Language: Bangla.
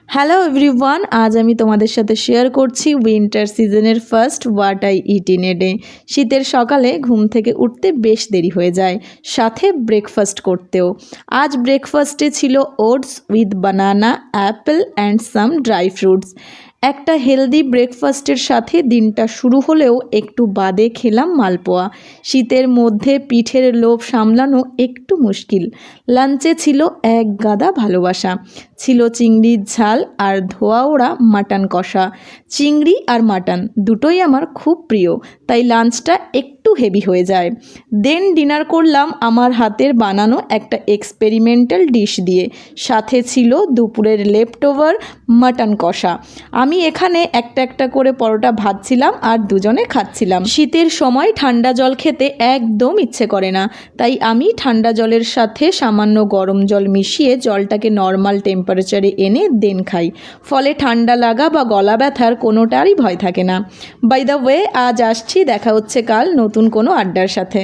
হ্যালো এভরিওয়ান, আজ আমি তোমাদের সাথে শেয়ার করছি উইন্টার সিজনের first what I it in a day. শীতের সকালে ঘুম থেকে উঠতে বেশ দেরি হয়ে যায়, সাথে ব্রেকফাস্ট করতেও। আজ ব্রেকফাস্টে ছিল oats with banana, Apple and some dry fruits. একটা হেলদি ব্রেকফাস্টের সাথে দিনটা শুরু হলেও একটু বাদে খেলাম মালপোয়া। শীতের মধ্যে পিঠের লোভ সামলানো একটু মুশকিল। লাঞ্চে ছিল এক গাদা ভালোবাসা। ছিল চিংড়ির ঝাল আর ধোয়া ওড়া মাটন কষা। চিংড়ি আর মাটন দুটোই আমার খুব প্রিয়, তাই লাঞ্চটা একটু হেভি হয়ে যায়। দেন ডিনার করলাম আমার হাতের বানানো একটা এক্সপেরিমেন্টাল ডিশ দিয়ে। সাথে ছিল দুপুরের লেফট ওভার মাটন কষা। আমি এখানে একটা একটা করে পরোটা ভাজছিলাম আর দুজনে খাচ্ছিলাম। শীতের সময় ঠান্ডা জল খেতে একদম ইচ্ছে করে না, তাই আমি ঠান্ডা জলের সাথে সামান্য গরম জল মিশিয়ে জলটাকে নর্মাল টেম্পারেচারে এনে দেন খাই। ফলে ঠান্ডা লাগা বা গলা ব্যথার কোনোটারই ভয় থাকে না। বাই দ্য ওয়ে, আজ আসছি, দেখা হচ্ছে কাল নতুন কোনো আড্ডার সাথে।